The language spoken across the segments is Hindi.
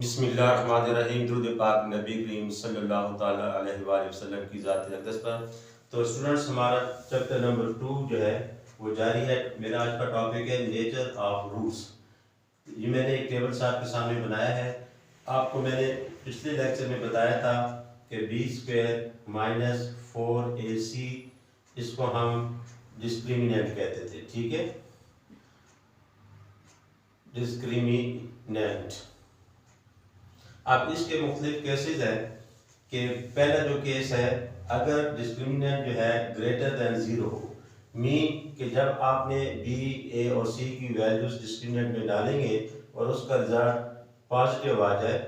बिस्मिल्लाहिर्रहमानिर्रहीम। दुरूद पाक नबी करीम सल्लल्लाहु ताला अलैहि वसल्लम की ज़ात अक़दस पर। तो स्टूडेंट्स, हमारा चैप्टर नंबर 2 जो है वो जारी है। मेरा आज का टॉपिक है नेचर ऑफ रूट्स। ये मैंने एक टेबल साहब के सामने बनाया है। आपको मैंने पिछले लेक्चर में बताया था कि b² माइनस 4ac इसको हम डिस्क्रिमिनेंट कहते थे। ठीक है, डिस्क्रिमिनेंट। अब इसके मुख्तलिफ केसेस हैं कि पहला जो केस है, अगर डिस्क्रिमिनेंट जो है ग्रेटर दैन 0 हो, मीन कि जब आपने बी, ए और सी की वैल्यूज डिस्क्रिमिनेंट में डालेंगे और उसका रिजल्ट पॉजिटिव आ जाए,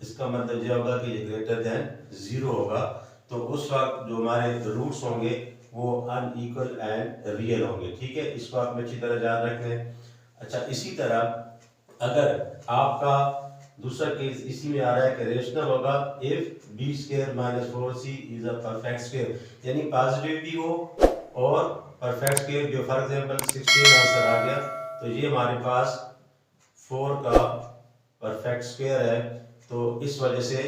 इसका मतलब यह होगा कि ये ग्रेटर दैन 0 होगा। तो उस वक्त जो हमारे रूट्स होंगे वो अनइक्वल एंड रियल होंगे। ठीक है, इसको आप अच्छी तरह याद रख लें। अच्छा, इसी तरह अगर आपका दूसरा केस इसी में आ रहा है कि रेशनल होगा if b² minus 4c is a perfect square, यानी पॉजिटिव भी हो और परफेक्ट स्क्वायर भी हो। फॉर एग्जांपल 16 आंसर आ गया, तो ये हमारे पास 4 का परफेक्ट स्क्वायर है। तो इस वजह से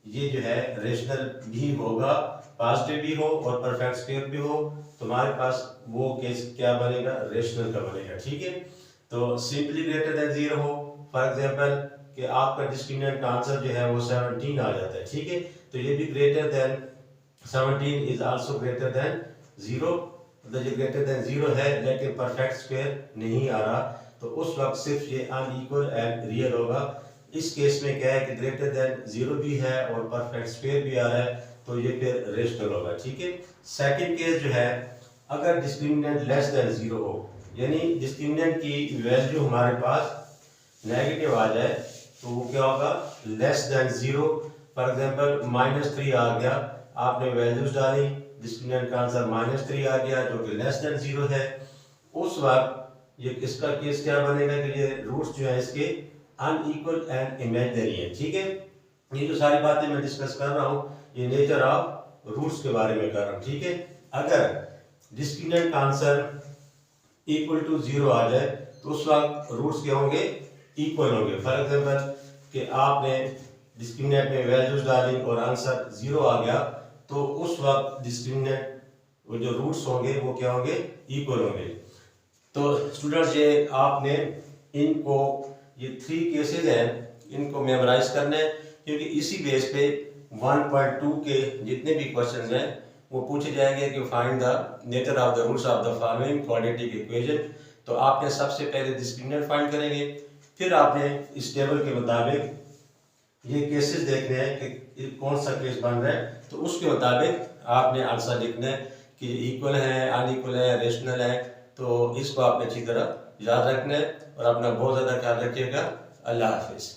ये जो है रेशनल भी होगा, पॉजिटिव भी हो और परफेक्ट स्क्वायर भी हो, तो हमारे पास वो केस क्या बनेगा, रेशनल का बनेगा। ठीक है, तो सिंपली ग्रेटर देन 0 हो, फॉर एग्जांपल कि आपका डिस्क्रिमिनेंट का आंसर जो है वो 17 आ जाता है। ठीक है, तो ये भी greater than 17 is also greater than 0। मतलब ये ग्रेटर देन 0 है लेकिन परफेक्ट स्क्वायर नहीं आ रहा, तो उस वक्त सिर्फ ये अनइक्वल एंड रियल होगा। इस केस में क्या है कि ग्रेटर देन 0 भी है और परफेक्ट स्क्वायर भी आ रहा है, तो ये फिर रेशनल होगा। ठीक है, सेकंड केस जो है, अगर डिस्क्रिमिनेंट लेस देन 0 हो, यानी डिस्क्रिमिनेंट की वैल्यू हमारे पास नेगेटिव आ जाए, तो वो क्या होगा, लेस देन 0। फॉर एग्जांपल -3 आ गया, आपने वैल्यूज डाली, डिस्क्रिमिनेंट का आंसर -3 आ गया जो कि लेस देन 0 है। उस वक्त ये इसका केस क्या बनेगा कि ये रूट्स जो है इसके अनइक्वल एंड इमेजिनरी है। ठीक है, ये जो सारी बातें मैं डिस्कस कर रहा हूँ ये नेचर ऑफ रूट्स के बारे में कर रहा हूँ। ठीक है, अगर डिस्क्रिमिनेंट का आंसर इक्वल टू 0 आ जाए तो उस वक्त रूट्स क्या होंगे, इक्वल होंगे। फॉर एग्जांपल कि आपने डिस्क्रिमिनेंट में वैल्यूज डाली और आंसर 0 आ गया, तो उस वक्त डिस्क्रिमिनेंट वो जो रूट्स होंगे वो क्या होंगे, इक्वल होंगे। तो स्टूडेंट्स, ये आपने इनको ये 3 केसेस हैं, इनको मेमोराइज करना है, क्योंकि इसी बेस पे 1.2 के जितने भी क्वेश्चंस हैं वो पूछे जाएंगे कि find the nature of the roots of the following quadratic equation. तो आपने सबसे पहले डिस्क्रिमिनेंट फाइंड करेंगे, फिर आपने इस टेबल के मुताबिक ये केसेस देखने हैं कि कौन सा केस बन रहा है, तो उसके मुताबिक आपने आंसर लिखना है कि इक्वल है, अनइक्वल है, रेशनल है। तो इसको आपने अच्छी तरह याद रखना है और अपना बहुत ज़्यादा ख्याल रखिएगा। अल्लाह हाफिज़।